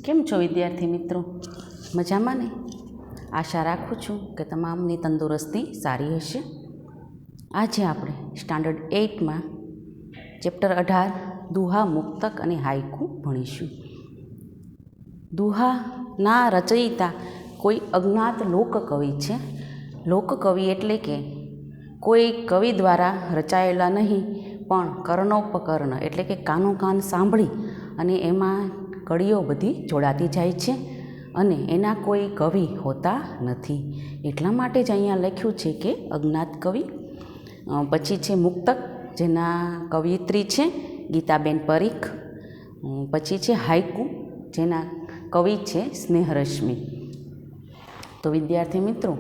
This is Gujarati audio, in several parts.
કેમ છો વિદ્યાર્થી મિત્રો? મજામાં ને? આશા રાખું છું કે તમામની તંદુરસ્તી સારી હશે. આજે આપણે સ્ટાન્ડર્ડ 8માં ચેપ્ટર 18 દુહા, મુક્તક અને હાઈકુ ભણીશું. દુહાના રચયિતા કોઈ અજ્ઞાત લોકકવિ છે. લોકકવિ એટલે કે કોઈ કવિ દ્વારા રચાયેલા નહીં, પણ કર્ણોપકર્ણ એટલે કે કાનો કાન સાંભળી અને એમાં કડીઓ બધી જોડાતી જાય છે અને એના કોઈ કવિ હોતા નથી. એટલા માટે જ અહીંયા લખ્યું છે કે અજ્ઞાત કવિ. પછી છે મુક્તક, જેના કવિયત્રી છે ગીતાબેન પરીખ. પછી છે હાઈકુ, જેના કવિ છે સ્નેહરશ્મિ. તો વિદ્યાર્થી મિત્રો,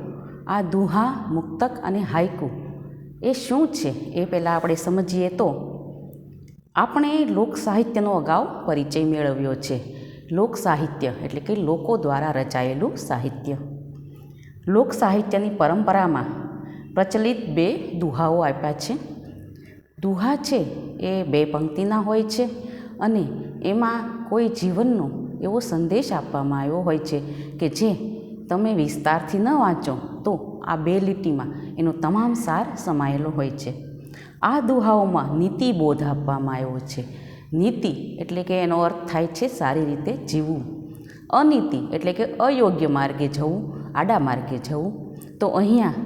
આ દુહા, મુક્તક અને હાઈકુ એ શું છે એ પહેલાં આપણે સમજીએ તો આપણે લોક સાહિત્યનો અગાઉ પરિચય મેળવ્યો છે. લોક સાહિત્ય એટલે કે લોકો દ્વારા રચાયેલું સાહિત્ય. લોક સાહિત્યની પરંપરામાં પ્રચલિત 2 દુહાઓ આપ્યા છે. દુહા છે એ 2 પંક્તિના હોય છે અને એમાં કોઈ જીવનનો એવો સંદેશ આપવામાં આવ્યો હોય છે કે જે તમે વિસ્તારથી ન વાંચો તો આ 2 લીટીમાં એનો તમામ સાર સમાયેલો હોય છે. આ દુહાઓમાં નીતિબોધ આપવામાં આવ્યો છે. નીતિ એટલે કે એનો અર્થ થાય છે સારી રીતે જીવવું. અનીતિ એટલે કે અયોગ્ય માર્ગે જવું, આડા માર્ગે જવું. તો અહીંયા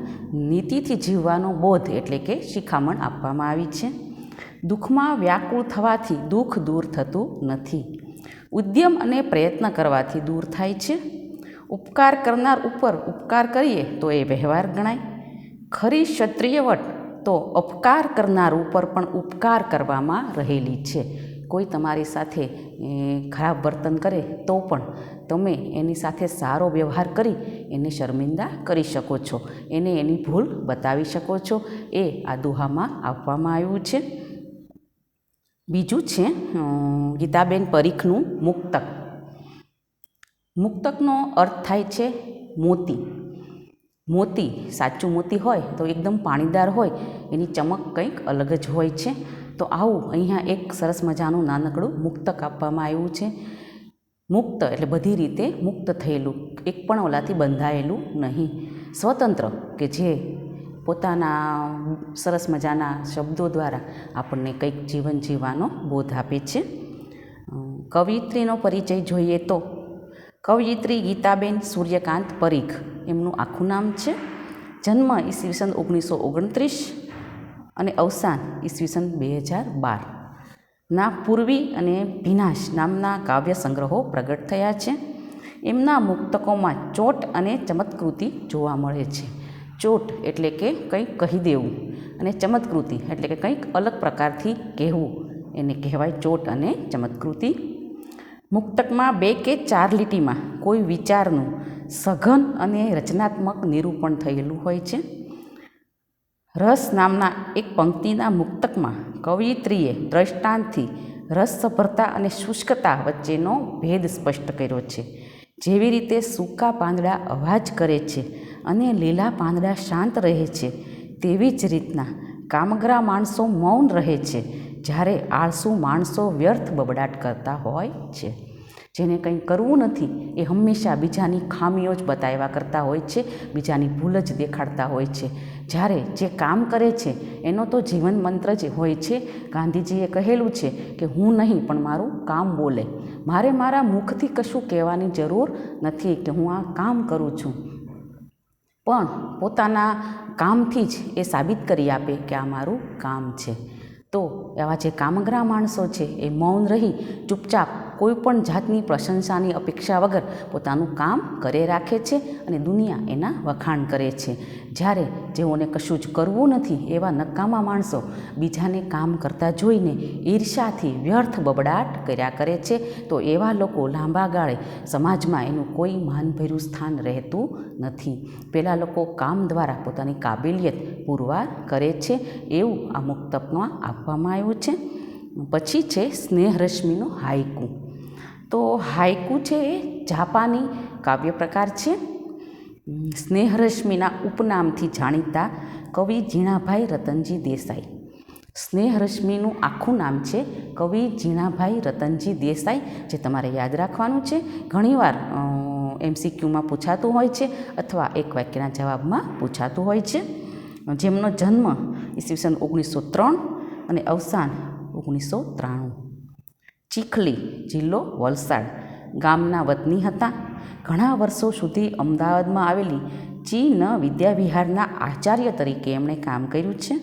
નીતિથી જીવવાનો બોધ એટલે કે શિખામણ આપવામાં આવી છે. દુઃખમાં વ્યાકુળ થવાથી દુઃખ દૂર થતું નથી. ઉદ્યમ અને પ્રયત્ન કરવાથી દૂર થાય છે. ઉપકાર કરનાર ઉપર ઉપકાર કરીએ તો એ વ્યવહાર ગણાય. ખરી ક્ષત્રિયવટ તો અપકાર કરનાર ઉપર પણ ઉપકાર કરવામાં રહેલી છે. કોઈ તમારી સાથે ખરાબ વર્તન કરે તો પણ તમે એની સાથે સારો વ્યવહાર કરી એને શર્મિંદા કરી શકો છો, એને એની ભૂલ બતાવી શકો છો. એ આ દુહામાં આપવામાં આવ્યું છે. બીજું છે ગીતાબેન પરીખનું મુક્તક. મુક્તકનો અર્થ થાય છે મોતી. મોતી, સાચું મોતી હોય તો એકદમ પાણીદાર હોય, એની ચમક કંઈક અલગ જ હોય છે. તો આવું અહીંયા એક સરસ મજાનું નાનકડું મુક્તક આપવામાં આવ્યું છે. મુક્ત એટલે બધી રીતે મુક્ત થયેલું, એક પણ ઓલાથી બંધાયેલું નહીં, સ્વતંત્ર, કે જે પોતાના સરસ મજાના શબ્દો દ્વારા આપણને કંઈક જીવન જીવવાનો બોધ આપે છે. કવિયત્રીનો પરિચય જોઈએ તો કવયિત્રી ગીતાબેન સૂર્યકાંત પરીખ એમનું આખું નામ છે. જન્મ ઈસવીસન 1929 અને અવસાન ઈસવીસન 2012 ના પૂર્વી અને ભીનાશ નામના કાવ્ય સંગ્રહો પ્રગટ થયા છે. એમના મુક્તકોમાં ચોટ અને ચમત્કૃતિ જોવા મળે છે. ચોટ એટલે કે કંઈક કહી દેવું અને ચમત્કૃતિ એટલે કે કંઈક અલગ પ્રકારથી કહેવું, એને કહેવાય ચોટ અને ચમત્કૃતિ. મુક્તકમાં 2 કે 4 લીટીમાં કોઈ વિચારનું સઘન અને રચનાત્મક નિરૂપણ થયેલું હોય છે. રસ નામના એક પંક્તિના મુક્તકમાં કવયિત્રીએ દ્રષ્ટાંતથી રસસભરતા અને શુષ્કતા વચ્ચેનો ભેદ સ્પષ્ટ કર્યો છે. જેવી રીતે સૂકા પાંદડા અવાજ કરે છે અને લીલા પાંદડા શાંત રહે છે, તેવી જ રીતના કામગરા માણસો મૌન રહે છે જ્યારે આળસુ માણસો વ્યર્થ બબડાટ કરતા હોય છે. જેને કંઈ કરવું નથી એ હંમેશા બીજાની ખામીઓ જ બતાવ્યા કરતા હોય છે, બીજાની ભૂલ જ દેખાડતા હોય છે. જ્યારે જે કામ કરે છે એનો તો જીવન મંત્ર જ હોય છે. ગાંધીજીએ કહેલું છે કે હું નહીં પણ મારું કામ બોલે. મારે મારા મુખથી કશું કહેવાની જરૂર નથી કે હું આ કામ કરું છું, પણ પોતાના કામથી જ એ સાબિત કરી આપે કે આ મારું કામ છે. તો એવા જે કામગરા માણસો છે એ મૌન રહી ચૂપચાપ કોઈ પણ જાતની પ્રશંસાની અપેક્ષા વગર પોતાનું કામ કરે રાખે છે અને દુનિયા એના વખાણ કરે છે. જ્યારે જેઓને કશું જ કરવું નથી એવા નકામા માણસો બીજાને કામ કરતા જોઈને ઈર્ષાથી વ્યર્થ બબડાટ કર્યા કરે છે. તો એવા લોકો લાંબા ગાળે સમાજમાં એનું કોઈ માનભર્યું સ્થાન રહેતું નથી. પેલા લોકો કામ દ્વારા પોતાની કાબિલિયત પુરવાર કરે છે, એવું આ મુક્તકમાં આપવામાં આવ્યું છે. પછી છે સ્નેહરશ્મિનું હાઈકુ. તો હાઈકુ છે એ જાપાની કાવ્ય પ્રકાર છે. સ્નેહરશ્મિના ઉપનામથી જાણીતા કવિ ઝીણાભાઈ રતનજી દેસાઈ સ્નેહરશ્મિનું આખું નામ છે કવિ ઝીણાભાઈ રતનજી દેસાઈ, જે તમારે યાદ રાખવાનું છે. ઘણીવાર MCQમાં પૂછાતું હોય છે અથવા એક વાક્યના જવાબમાં પૂછાતું હોય છે. જેમનો જન્મ ઈસવીસન 1903 અને અવસાન 1993. ચીખલી, જિલ્લો વલસાડ ગામના વતની હતા. ઘણા વર્ષો સુધી અમદાવાદમાં આવેલી ચીન વિદ્યાવિહારના આચાર્ય તરીકે એમણે કામ કર્યું છે.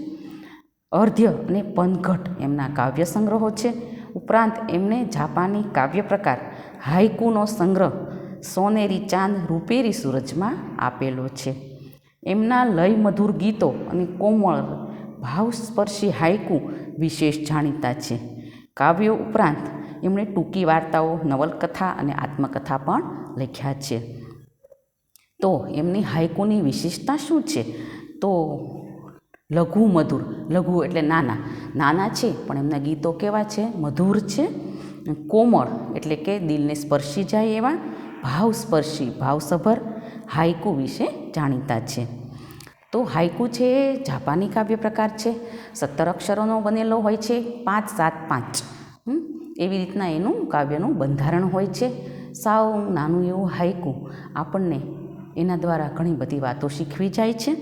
અર્ધ્ય અને પનઘટ એમના કાવ્ય સંગ્રહો છે. ઉપરાંત એમણે જાપાની કાવ્ય પ્રકાર હાઇકુનો સંગ્રહ સોનેરી ચાંદ રૂપેરી સૂરજમાં આપેલો છે. એમના લય મધુર ગીતો અને કોમળ ભાવસ્પર્શી હાઇકુ વિશેષ જાણીતા છે. કાવ્યો ઉપરાંત એમણે ટૂંકી વાર્તાઓ, નવલકથા અને આત્મકથા પણ લખ્યા છે. તો એમની હાઇકુની વિશેષતા શું છે? તો લઘુ મધુર, લઘુ એટલે નાના, નાના છે પણ એમના ગીતો કેવા છે? મધુર છે. કોમળ એટલે કે દિલને સ્પર્શી જાય એવા, ભાવસ્પર્શી ભાવસભર હાઇકુ વિશે જાણીતા છે. તો હાઇકુ છે એ જાપાની કાવ્ય પ્રકાર છે. 17 અક્ષરોનો બનેલો હોય છે, 5-7-5 એવી રીતના એનું કાવ્યનું બંધારણ હોય છે. સાવ નાનું એવું હાઇકુ આપણને એના દ્વારા ઘણી બધી વાતો શીખવી જાય છે.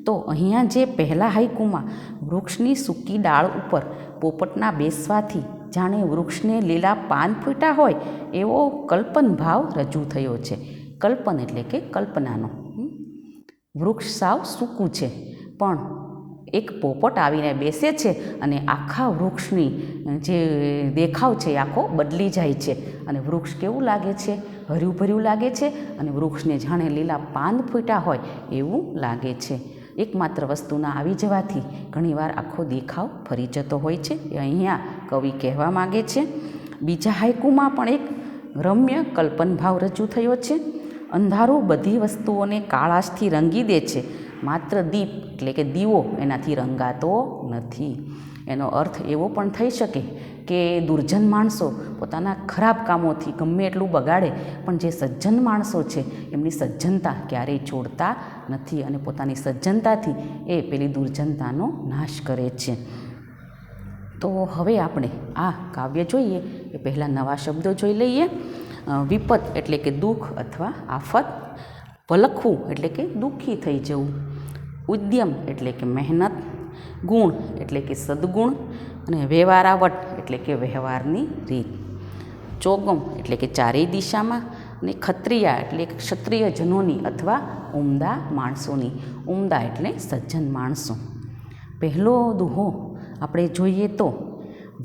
તો અહીંયા જે પહેલાં હાઇકુમાં વૃક્ષની સૂકી ડાળ ઉપર પોપટના બેસવાથી જાણે વૃક્ષને લીલા પાન ફૂટ્યા હોય એવો કલ્પન ભાવ રજૂ થયો છે. કલ્પન એટલે કે કલ્પનાનો. વૃક્ષ સાવ સૂકું છે પણ એક પોપટ આવીને બેસે છે અને આખા વૃક્ષની જે દેખાવ છે એ આખો બદલી જાય છે અને વૃક્ષ કેવું લાગે છે? હર્યું ભર્યું લાગે છે અને વૃક્ષને જાણે લીલા પાન ફૂટ્યા હોય એવું લાગે છે. એકમાત્ર વસ્તુના આવી જવાથી ઘણીવાર આખો દેખાવ ફરી જતો હોય છે, એ અહીંયા કવિ કહેવા માગે છે. બીજા હાઇકુમાં પણ એક રમ્ય કલ્પનભાવ રજૂ થયો છે. અંધારું બધી વસ્તુઓને કાળાશથી રંગી દે છે, માત્ર દીપ એટલે કે દીવો એનાથી રંગાતો નથી. એનો અર્થ એવો પણ થઈ શકે કે દુર્જન માણસો પોતાના ખરાબ કામોથી ગમે એટલું બગાડે પણ જે સજ્જન માણસો છે એમની સજ્જનતા ક્યારેય છોડતા નથી અને પોતાની સજ્જનતાથી એ પેલી દુર્જનતાનો નાશ કરે છે. તો હવે આપણે આ કાવ્ય જોઈએ એ પહેલાં નવા શબ્દો જોઈ લઈએ. વિપત એટલે કે દુઃખ અથવા આફત. ભલખવું એટલે કે દુઃખી થઈ જવું. ઉદ્યમ એટલે કે મહેનત. ગુણ એટલે કે સદગુણ અને વ્યવહારાવટ એટલે કે વ્યવહારની રીત. ચોગમ એટલે કે ચારેય દિશામાં અને ખત્રિયા એટલે કે ક્ષત્રિયજનોની અથવા ઉમદા માણસોની. ઉમદા એટલે સજ્જન માણસો. પહેલો દુહો આપણે જોઈએ તો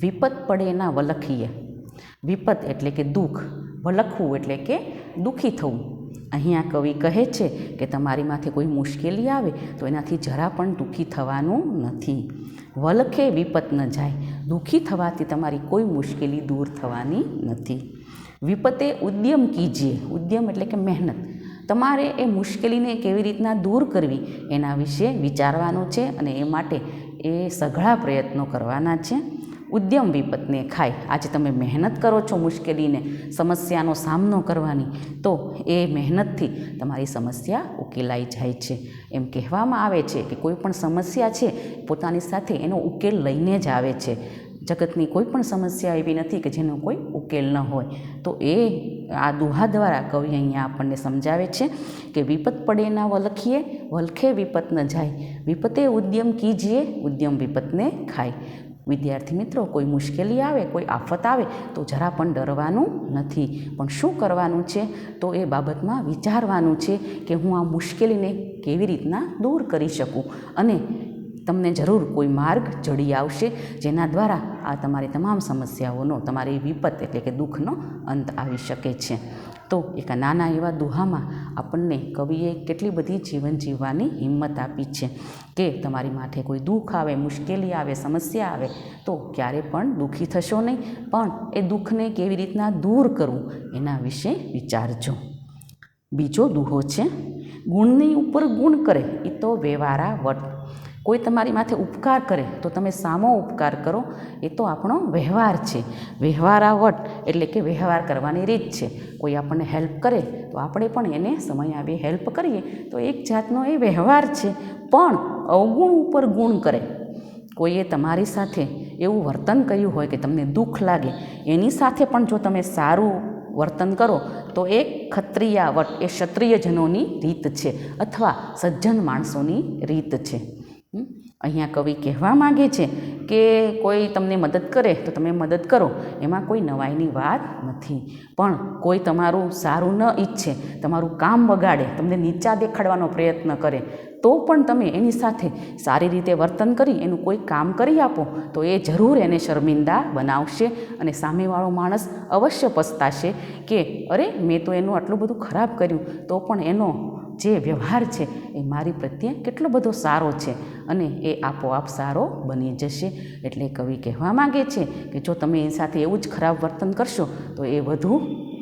વિપત પડે ના વલખીએ. વિપત એટલે કે દુઃખ, વલખવું એટલે કે દુઃખી થવું. અહીંયા કવિ કહે છે કે તમારી માથે કોઈ મુશ્કેલી આવે તો એનાથી જરા પણ દુઃખી થવાનું નથી. વલખે વિપત ન જાય, દુઃખી થવાથી તમારી કોઈ મુશ્કેલી દૂર થવાની નથી. વિપતે ઉદ્યમ કીજીએ. ઉદ્યમ એટલે કે મહેનત. તમારે એ મુશ્કેલીને કેવી રીતના દૂર કરવી એના વિશે વિચારવાનું છે અને એ માટે એ સઘળા પ્રયત્નો કરવાના છે. ઉદ્યમ વિપતને ખાય. આજે તમે મહેનત કરો છો મુશ્કેલીને, સમસ્યાનો સામનો કરવાની, તો એ મહેનતથી તમારી સમસ્યા ઉકેલાઈ જાય છે. એમ કહેવામાં આવે છે કે કોઈ પણ સમસ્યા છે પોતાની સાથે એનો ઉકેલ લઈને જ આવે છે. જગતની કોઈ પણ સમસ્યા એવી નથી કે જેનો કોઈ ઉકેલ ન હોય. તો એ આ દુહા દ્વારા કવિ અહીંયા આપણને સમજાવે છે કે વિપત પડે ના વલખીએ, વલખે વિપત ન જાય. વિપતે ઉદ્યમ કીજીએ, ઉદ્યમ વિપતને ખાય. વિદ્યાર્થી મિત્રો, કોઈ મુશ્કેલી આવે, કોઈ આફત આવે તો જરા પણ ડરવાનું નથી, પણ શું કરવાનું છે? તો એ બાબતમાં વિચારવાનું છે કે હું આ મુશ્કેલીને કેવી રીતના દૂર કરી શકું અને તમને જરૂર કોઈ માર્ગ જડી આવશે જેના દ્વારા આ તમારી તમામ સમસ્યાઓનો, તમારી વિપત એટલે કે દુઃખનો અંત આવી શકે છે. તો એક નાના એવા દુહામાં આપણને કવિએ કેટલી બધી જીવન જીવવાની હિંમત આપી છે કે તમારી માથે કોઈ દુઃખ આવે, મુશ્કેલી આવે, સમસ્યા આવે તો ક્યારે પણ દુઃખી થશો નહીં, પણ એ દુઃખને કેવી રીતના દૂર કરવું એના વિશે વિચારજો. બીજો દુહો છે ગુણની ઉપર ગુણ કરે એ તો વ્યવહારાવટ. કોઈ તમારી માથે ઉપકાર કરે તો તમે સામો ઉપકાર કરો, એ તો આપણો વ્યવહાર છે. વ્યવહારાવટ એટલે કે વ્યવહાર કરવાની રીત છે. કોઈ આપણને હેલ્પ કરે તો આપણે પણ એને સમય આવે હેલ્પ કરીએ તો એક જાતનો એ વ્યવહાર છે. પણ અવગુણ ઉપર ગુણ કરે, કોઈએ તમારી સાથે એવું વર્તન કર્યું હોય કે તમને દુઃખ લાગે, એની સાથે પણ જો તમે સારું વર્તન કરો તો એ ક્ષત્રિયાવટ, એ ક્ષત્રિયજનોની રીત છે અથવા સજ્જન માણસોની રીત છે. અહીંયા કવિ કહેવા માગે છે કે કોઈ તમને મદદ કરે તો તમે મદદ કરો, એમાં કોઈ નવાઈની વાત નથી. પણ કોઈ તમારું સારું ન ઈચ્છે, તમારું કામ બગાડે, તમને નીચા દેખાડવાનો પ્રયત્ન કરે, તો પણ તમે એની સાથે સારી રીતે વર્તન કરી એનું કોઈ કામ કરી આપો તો એ જરૂર એને શર્મિંદા બનાવશે અને સામેવાળો માણસ અવશ્ય પસ્તાશે કે અરે મેં તો એનું આટલું બધું ખરાબ કર્યું તો પણ એનો જે વ્યવહાર છે એ મારી પ્રત્યે કેટલો બધો સારો છે અને એ આપોઆપ સારો બની જશે. એટલે કવિ કહેવા માગે છે કે જો તમે એની સાથે એવું જ ખરાબ વર્તન કરશો તો એ વધુ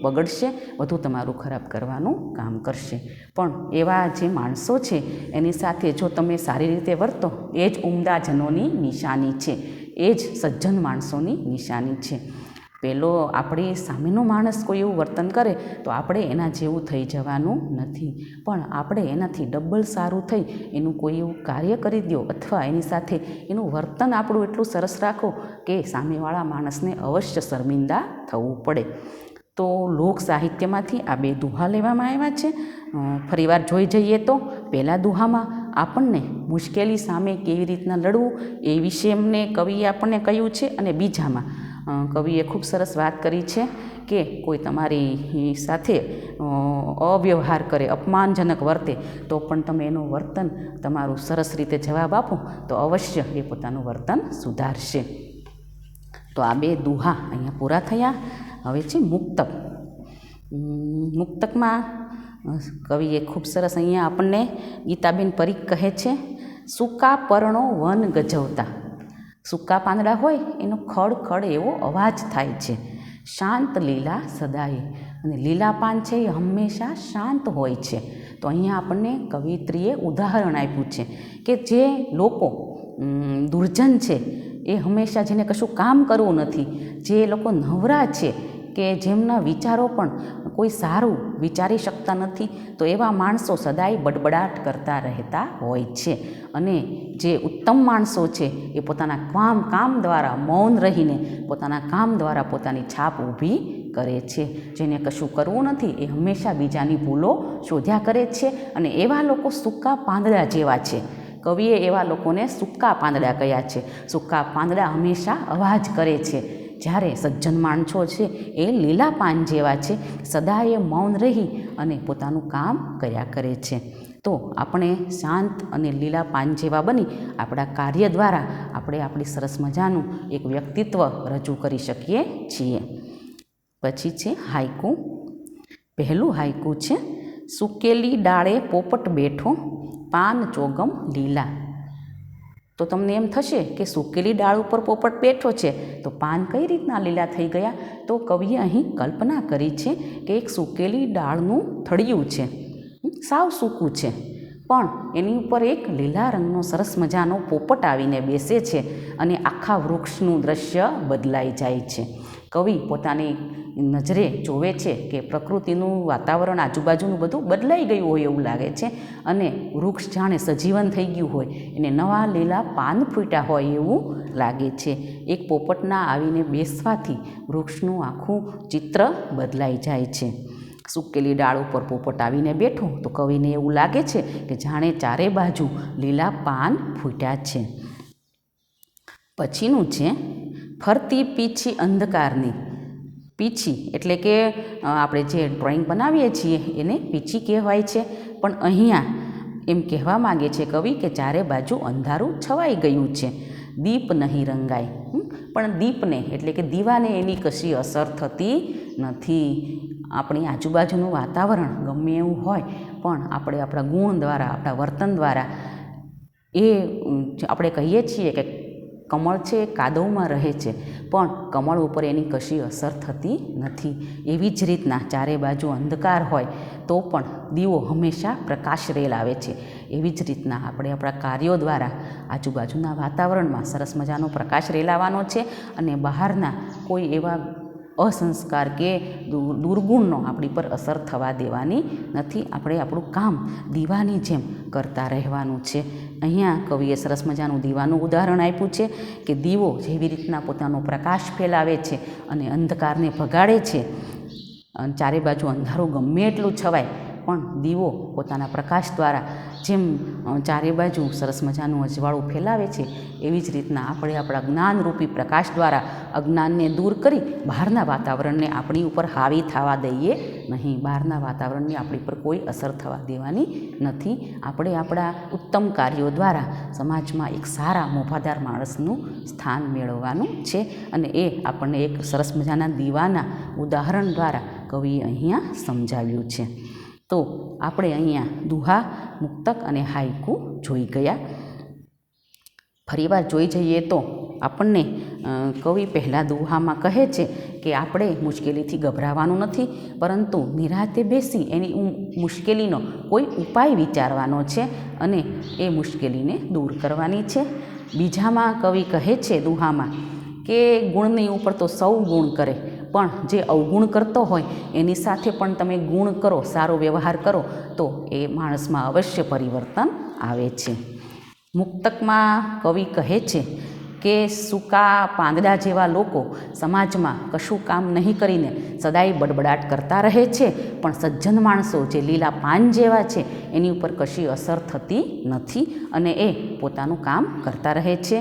બગડશે, વધુ તમારું ખરાબ કરવાનું કામ કરશે. પણ એવા જે માણસો છે એની સાથે જો તમે સારી રીતે વર્તો એ જ ઉમદા જનોની નિશાની છે, એ જ સજ્જન માણસોની નિશાની છે. પેલો આપણી સામેનો માણસ કોઈ એવું વર્તન કરે તો આપણે એના જેવું થઈ જવાનું નથી, પણ આપણે એનાથી ડબલ સારું થઈ એનું કોઈ એવું કાર્ય કરી દો અથવા એની સાથે એનું વર્તન આપણું એટલું સરસ રાખો કે સામેવાળા માણસને અવશ્ય શર્મિંદા થવું પડે. તો લોક સાહિત્યમાંથી આ 2 દુહા લેવામાં આવ્યા છે. ફરીવાર જોઈ જઈએ તો પહેલા દુહામાં આપણને મુશ્કેલી સામે કેવી રીતના લડવું એ વિશે એમને કવિએ આપણને કહ્યું છે, અને બીજામાં કવિએ ખૂબ સરસ વાત કરી છે કે કોઈ તમારી સાથે અવ્યવહાર કરે, અપમાનજનક વર્તે તો પણ તમે એનું વર્તન તમારું સરસ રીતે જવાબ આપો તો અવશ્ય એ પોતાનું વર્તન સુધારશે. તો આ 2 દુહા અહીંયા પૂરા થયા. હવે છે મુક્તક. મુક્તકમાં કવિએ ખૂબ સરસ અહીંયા આપણને ગીતાબેન પરીખ કહે છે, સૂકા પર્ણો વન ગજવતા. સૂકા પાંદડા હોય એનો ખડ ખડ એવો અવાજ થાય છે. શાંત લીલા સદાય, અને લીલા પાન છે એ હંમેશા શાંત હોય છે. તો અહીંયા આપણને કવિત્રીએ ઉદાહરણ આપ્યું છે કે જે લોકો દુર્જન છે, એ હંમેશા જેને કશું કામ કરવું નથી, જે લોકો નવરા છે કે જેમના વિચારો પણ કોઈ સારું વિચારી શકતા નથી, તો એવા માણસો સદાય બડબડાટ કરતા રહેતા હોય છે. અને જે ઉત્તમ માણસો છે એ પોતાના કામ દ્વારા મૌન રહીને પોતાના કામ દ્વારા પોતાની છાપ ઊભી કરે છે. જેને કશું કરવું નથી એ હંમેશા બીજાની ભૂલો શોધ્યા કરે છે, અને એવા લોકો સૂકા પાંદડા જેવા છે. કવિએ એવા લોકોને સૂકા પાંદડા કહ્યા છે. સૂકા પાંદડા હંમેશા અવાજ કરે છે, જ્યારે સજ્જન માણસો છે એ લીલા પાન જેવા છે, સદાય મૌન રહી અને પોતાનું કામ કર્યા કરે છે. તો આપણે શાંત અને લીલા પાન જેવા બની આપણા કાર્ય દ્વારા આપણે આપણી સરસ મજાનું એક વ્યક્તિત્વ રજૂ કરી શકીએ છીએ. પછી છે હાઈકુ. પહેલું હાઈકુ છે, સૂકેલી ડાળે પોપટ બેઠો, પાન ચોગમ લીલા. તો તમને એમ થશે કે સૂકેલી ડાળ ઉપર પોપટ બેઠો છે તો પાન કઈ રીતના લીલા થઈ ગયા? તો કવિએ અહીં કલ્પના કરી છે કે એક સૂકેલી ડાળનું થળિયું છે, સાવ સૂકું છે, પણ એની ઉપર એક લીલા રંગનો સરસ મજાનો પોપટ આવીને બેસે છે અને આખા વૃક્ષનું દ્રશ્ય બદલાઈ જાય છે. કવિ પોતાની નજરે જોવે છે કે પ્રકૃતિનું વાતાવરણ આજુબાજુનું બધું બદલાઈ ગયું હોય એવું લાગે છે, અને વૃક્ષ જાણે સજીવન થઈ ગયું હોય, એને નવા લીલા પાન ફૂટ્યા હોય એવું લાગે છે. એક પોપટના આવીને બેસવાથી વૃક્ષનું આખું ચિત્ર બદલાઈ જાય છે. સૂકેલી ડાળ ઉપર પોપટ આવીને બેઠો તો કવિને એવું લાગે છે કે જાણે ચારે બાજુ લીલા પાન ફૂટ્યા છે. પછીનું છે, ફરતી પીછી અંધકારની. પીછી એટલે કે આપણે જે ડ્રોઈંગ બનાવીએ છીએ એને પીછી કહેવાય છે, પણ અહીંયા એમ કહેવા માગે છે કવિ કે ચારે બાજુ અંધારું છવાઈ ગયું છે. દીપ નહીં રંગાય, પણ દીપને એટલે કે દીવાને એની કશી અસર થતી નથી. આપણી આજુબાજુનું વાતાવરણ ગમે એવું હોય, પણ આપણે આપણા ગુણ દ્વારા, આપણા વર્તન દ્વારા એ આપણે કહીએ છીએ કે કમળ છે એ કાદવમાં રહે છે, પણ કમળ ઉપર એની કશી અસર થતી નથી. એવી જ રીતના ચારે બાજુ અંધકાર હોય તો પણ દીવો હંમેશા પ્રકાશ રેલાવે છે. એવી જ રીતના આપણે આપણા કાર્યો દ્વારા આજુબાજુના વાતાવરણમાં સરસ મજાનો પ્રકાશ રેલાવાનો છે, અને બહારના કોઈ એવા અસંસ્કાર કે દુર્ગુણનો આપણી પર અસર થવા દેવાની નથી. આપણે આપણું કામ દીવાની જેમ કરતા રહેવાનું છે. અહીંયા કવિએ સરસ મજાનું દીવાનું ઉદાહરણ આપ્યું છે કે દીવો જેવી રીતના પોતાનો પ્રકાશ ફેલાવે છે અને અંધકારને ભગાડે છે. ચારે બાજુ અંધારું ગમે એટલું છવાય પણ દીવો પોતાના પ્રકાશ દ્વારા જેમ ચારે બાજુ સરસ મજાનું અજવાળું ફેલાવે છે, એવી જ રીતના આપણે આપણા જ્ઞાનરૂપી પ્રકાશ દ્વારા અજ્ઞાનને દૂર કરી બહારના વાતાવરણને આપણી ઉપર હાવી થવા દઈએ નહીં. બહારના વાતાવરણને આપણી પર કોઈ અસર થવા દેવાની નથી. આપણે આપણા ઉત્તમ કાર્યો દ્વારા સમાજમાં એક સારા મોભાદાર માણસનું સ્થાન મેળવવાનું છે અને એ આપણને એક સરસ મજાના દીવાના ઉદાહરણ દ્વારા કવિએ અહીંયા સમજાવ્યું છે. તો આપણે અહીંયા દુહા, મુક્તક અને હાઈકુ જોઈ ગયા. ફરીવાર જોઈ જઈએ તો આપણને કવિ પહેલાં દુહામાં કહે છે કે આપણે મુશ્કેલીથી ગભરાવાનું નથી, પરંતુ નિરાતે બેસી એની મુશ્કેલીનો કોઈ ઉપાય વિચારવાનો છે અને એ મુશ્કેલીને દૂર કરવાની છે. બીજામાં કવિ કહે છે દુહામાં કે ગુણની ઉપર તો સૌ ગુણ કરે, પણ જે અવગુણ કરતો હોય એની સાથે પણ તમે ગુણ કરો, સારો વ્યવહાર કરો તો એ માણસમાં અવશ્ય પરિવર્તન આવે છે. મુક્તકમાં કવિ કહે છે કે સૂકા પાંદડા જેવા લોકો સમાજમાં કશું કામ નહીં કરીને સદાય બડબડાટ કરતા રહે છે, પણ સજ્જન માણસો જે લીલા પાન જેવા છે એની ઉપર કશી અસર થતી નથી અને એ પોતાનું કામ કરતા રહે છે.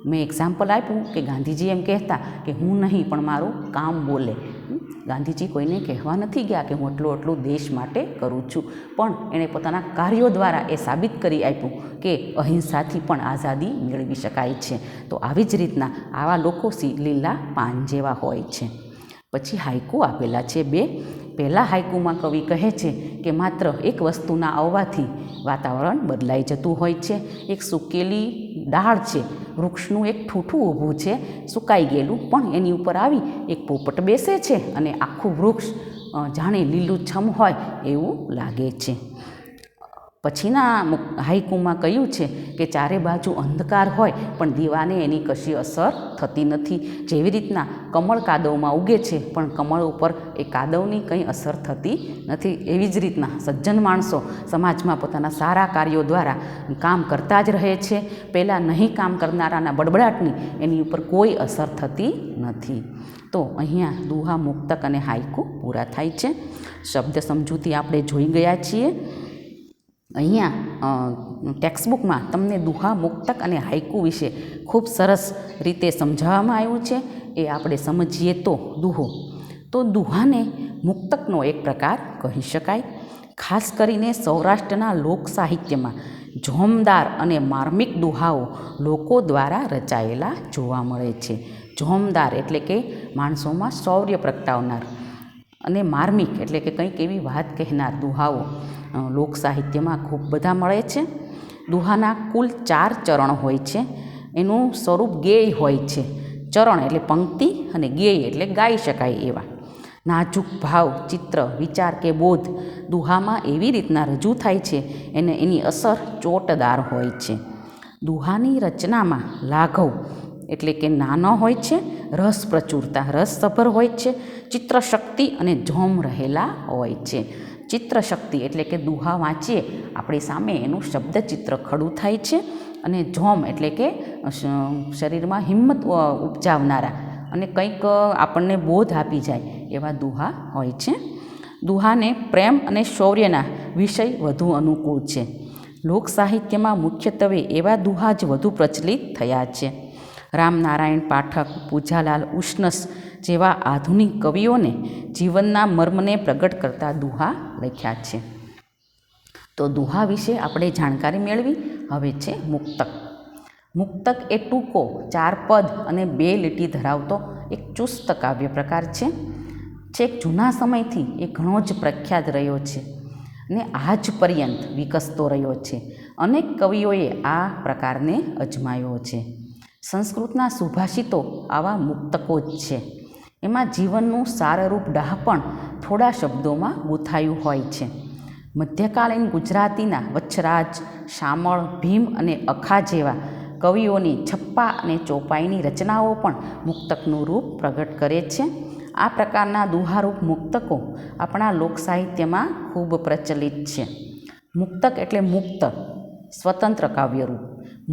મેં એક્ઝામ્પલ આપ્યું કે ગાંધીજી એમ કહેતા કે હું નહીં પણ મારું કામ બોલે. ગાંધીજી કોઈને કહેવા નથી ગયા કે હું એટલું દેશ માટે કરું છું, પણ એણે પોતાના કાર્યો દ્વારા એ સાબિત કરી આપ્યું કે અહિંસાથી પણ આઝાદી મેળવી શકાય છે. તો આવી જ રીતના આવા લોકો લીલા પાન જેવા હોય છે. પછી હાઈકુ આપેલા છે 2. પહેલાં હાઈકુમાં કવિ કહે છે કે માત્ર એક વસ્તુના આવવાથી વાતાવરણ બદલાઈ જતું હોય છે. એક સૂકેલી ડાળ છે, વૃક્ષનું એક ઠૂઠું ઊભું છે, સુકાઈ ગયેલું, પણ એની ઉપર આવી એક પોપટ બેસે છે અને આખું વૃક્ષ જાણે લીલુંછમ હોય એવું લાગે છે. પછીના હાઈકુમાં કહ્યું છે કે ચારે બાજુ અંધકાર હોય પણ દીવાને એની કશી અસર થતી નથી. જેવી રીતના કમળ કાદવમાં ઉગે છે પણ કમળ ઉપર એ કાદવની કંઈ અસર થતી નથી, એવી જ રીતના સજ્જન માણસો સમાજમાં પોતાના સારા કાર્યો દ્વારા કામ કરતા જ રહે છે. પહેલાં નહીં કામ કરનારાના બડબડાટની એની ઉપર કોઈ અસર થતી નથી. તો અહીંયા દુહા, મુક્તક અને હાઈકુ પૂરા થાય છે. શબ્દ સમજૂતી આપણે જોઈ ગયા છીએ. અહીંયા ટેક્સ્ટબુકમાં તમને દુહા, મુક્તક અને હાઈકુ વિશે ખૂબ સરસ રીતે સમજાવવામાં આવ્યું છે. એ આપણે સમજીએ તો દુહાને મુક્તકનો એક પ્રકાર કહી શકાય. ખાસ કરીને સૌરાષ્ટ્રના લોક સાહિત્યમાં જોમદાર અને માર્મિક દુહાઓ લોકો દ્વારા રચાયેલા જોવા મળે છે. જોમદાર એટલે કે માણસોમાં શૌર્ય પ્રગટાવનાર અને માર્મિક એટલે કે કંઈક એવી વાત કહેનાર દુહાઓ લોક સાહિત્યમાં ખૂબ બધા મળે છે. દુહાના કુલ 4 ચરણ હોય છે. એનું સ્વરૂપ ગેય હોય છે. ચરણ એટલે પંક્તિ અને ગેય એટલે ગાઈ શકાય એવા. નાજુક ભાવ, ચિત્ર, વિચાર કે બોધ દુહામાં એવી રીતના રજૂ થાય છે અને એની અસર ચોટદાર હોય છે. દુહાની રચનામાં લાઘવ એટલે કે નાનો હોય છે, રસ પ્રચુરતા રસસભર હોય છે, ચિત્રશક્તિ અને જોમ રહેલા હોય છે. ચિત્રશક્તિ એટલે કે દુહા વાંચીએ આપણી સામે એનું શબ્દચિત્ર ખડું થાય છે અને જોમ એટલે કે શરીરમાં હિંમત ઉપજાવનારા અને કંઈક આપણને બોધ આપી જાય એવા દુહા હોય છે. દુહાને પ્રેમ અને શૌર્યના વિષય વધુ અનુકૂળ છે. લોક સાહિત્યમાં મુખ્યત્વે એવા દુહા જ વધુ પ્રચલિત થયા છે. રામનારાયણ પાઠક, પૂજાલાલ ઉષ્ણસ જેવા આધુનિક કવિઓને જીવનના મર્મને પ્રગટ કરતા દુહા લખ્યા છે. તો દુહા વિશે આપણે જાણકારી મેળવી. હવે છે મુક્તક. મુક્તક એ ટૂંકો 4 પદ અને 2 લીટી ધરાવતો એક ચુસ્ત કાવ્ય પ્રકાર છે. છેક જૂના સમયથી એ ઘણો જ પ્રખ્યાત રહ્યો છે અને આજ પર્યંત વિકસતો રહ્યો છે. અનેક કવિઓએ આ પ્રકારને અજમાયો છે. સંસ્કૃતના સુભાષિતો આવા મુક્તકો જ છે. એમાં જીવનનું સારરૂપ ડહાપણ થોડા શબ્દોમાં ગૂંથાયું હોય છે. મધ્યકાલીન ગુજરાતીના વચ્છરાજ, શામળ, ભીમ અને અખા જેવા કવિઓની છપ્પા અને ચોપાઈની રચનાઓ પણ મુક્તકનું રૂપ પ્રગટ કરે છે. આ પ્રકારના દુહારૂપ મુક્તકો આપણા લોક સાહિત્યમાં ખૂબ પ્રચલિત છે. મુક્તક એટલે મુક્ત, સ્વતંત્ર કાવ્યરૂપ.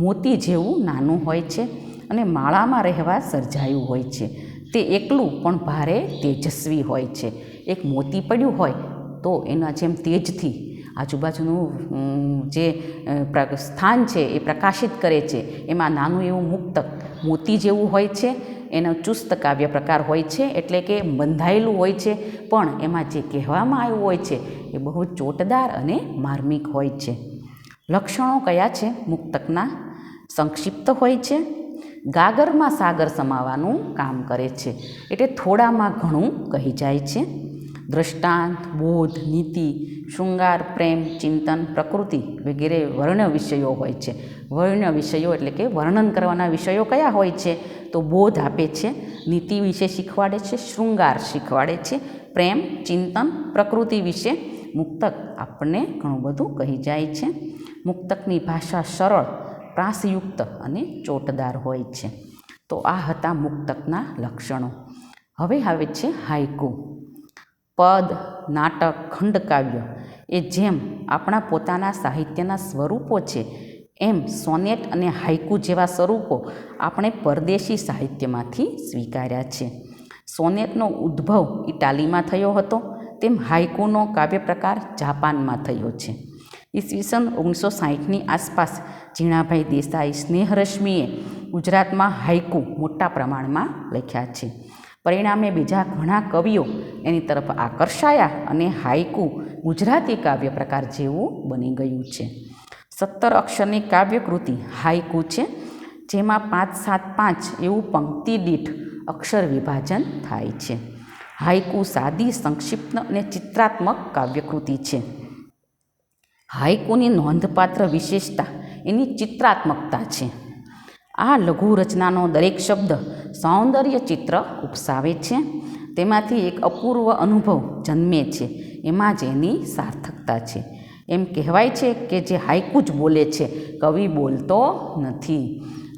મોતી જેવું નાનું હોય છે અને માળામાં રહેવા સર્જાયું હોય છે. તે એકલું પણ ભારે તેજસ્વી હોય છે. એક મોતી પડ્યું હોય તો એના જેમ તેજથી આજુબાજુનું જે સ્થાન છે એ પ્રકાશિત કરે છે. એમાં નાનું એવું મુક્તક મોતી જેવું હોય છે. એનો ચુસ્ત કાવ્ય પ્રકાર હોય છે, એટલે કે બંધાયેલું હોય છે, પણ એમાં જે કહેવામાં આવ્યું હોય છે એ બહુ ચોટદાર અને માર્મિક હોય છે. લક્ષણો કયા છે મુક્તકના? સંક્ષિપ્ત હોય છે, ગાગરમાં સાગર સમાવાનું કામ કરે છે, એટલે થોડામાં ઘણું કહી જાય છે. દ્રષ્ટાંત, બોધ, નીતિ, શૃંગાર, પ્રેમ, ચિંતન, પ્રકૃતિ વગેરે વર્ણ વિષયો હોય છે. વર્ણ વિષયો એટલે કે વર્ણન કરવાના વિષયો કયા હોય છે? તો બોધ આપે છે, નીતિ વિશે શીખવાડે છે, શૃંગાર શીખવાડે છે, પ્રેમ, ચિંતન, પ્રકૃતિ વિશે મુક્તક આપણને ઘણું બધું કહી જાય છે. મુક્તકની ભાષા સરળ, પ્રાસયુક્ત અને ચોટદાર હોય છે. તો આ હતા મુક્તકના લક્ષણો. હવે આવે છે હાઇકુ. પદ, નાટક, ખંડકાવ્ય એ જેમ આપણા પોતાના સાહિત્યના સ્વરૂપો છે, એમ સોનેટ અને હાઇકુ જેવા સ્વરૂપો આપણે પરદેશી સાહિત્યમાંથી સ્વીકાર્યા છે. સોનેટનો ઉદ્ભવ ઇટાલીમાં થયો હતો, તેમ હાઇકુનો કાવ્ય પ્રકાર જાપાનમાં થયો છે. ઈસવીસન 1960ની આસપાસ ઝીણાભાઈ દેસાઈ, સ્નેહરશ્મિએ ગુજરાતમાં હાઇકુ મોટા પ્રમાણમાં લખ્યા છે. પરિણામે બીજા ઘણા કવિઓ એની તરફ આકર્ષાયા અને હાઇકુ ગુજરાતી કાવ્ય પ્રકાર જેવું બની ગયું છે. 17 અક્ષરની કાવ્યકૃતિ હાઇકુ છે, જેમાં 5-7-5 એવું પંક્તિ દીઠ અક્ષર વિભાજન થાય છે. હાઇકુ સાદી, સંક્ષિપ્ત અને ચિત્રાત્મક કાવ્યકૃતિ છે. હાઇકુની નોંધપાત્ર વિશેષતા એની ચિત્રાત્મકતા છે. આ લઘુ રચનાનો દરેક શબ્દ સૌંદર્ય ચિત્ર ઉપસાવે છે. તેમાંથી એક અપૂર્વ અનુભવ જન્મે છે. એમાં જ એની સાર્થકતા છે. એમ કહેવાય છે કે જે હાઇકુ જ બોલે છે, કવિ બોલતો નથી.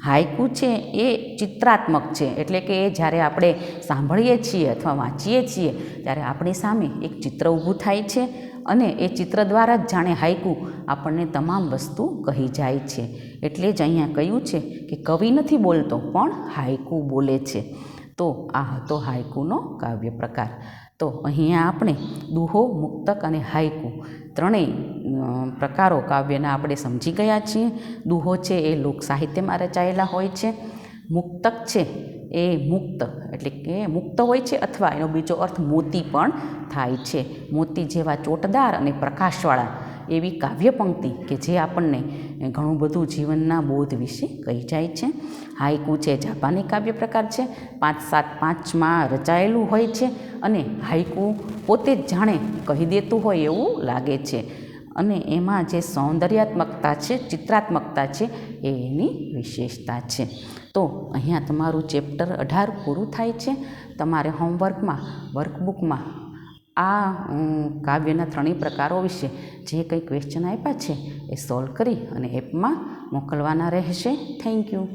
હાઇકુ છે એ ચિત્રાત્મક છે, એટલે કે જ્યારે આપણે સાંભળીએ છીએ અથવા વાંચીએ છીએ ત્યારે આપણી સામે એક ચિત્ર ઊભું થાય છે અને એ ચિત્ર દ્વારા જ જાણે હાઇકુ આપણને તમામ વસ્તુ કહી જાય છે. એટલે જ અહીંયા કહ્યું છે કે કવિ નથી બોલતો પણ હાઇકુ બોલે છે. તો આ હતો હાઇકુનો કાવ્ય પ્રકાર. તો અહીંયા આપણે દુહો, મુક્તક અને હાઇકુ ત્રણેય પ્રકારો કાવ્યના આપણે સમજી ગયા છીએ. દુહો છે એ લોક સાહિત્યમાં રચાયેલા હોય છે. મુક્તક છે એ મુક્ત એટલે કે મુક્ત હોય છે, અથવા એનો બીજો અર્થ મોતી પણ થાય છે. મોતી જેવા ચોટદાર અને પ્રકાશવાળા એવી કાવ્ય પંક્તિ કે જે આપણને ઘણું બધું જીવનના બોધ વિશે કહી જાય છે. હાઇકુ છે જાપાની કાવ્ય પ્રકાર છે, 5-7-5માં રચાયેલું હોય છે અને હાઇકુ પોતે જ જાણે કહી દેતું હોય એવું લાગે છે. અને એમાં જે સૌંદર્યાત્મકતા છે, ચિત્રાત્મકતા છે એ એની વિશેષતા છે. તો અહીંયા તમારું ચેપ્ટર 18 પૂરું થાય છે. તમારે હોમવર્કમાં, વર્કબુકમાં આ કાવ્યના ત્રણેય પ્રકારો વિશે જે કંઈ ક્વેશ્ચન આપ્યા છે એ સોલ્વ કરી અને એપમાં મોકલવાના રહેશે. Thank you.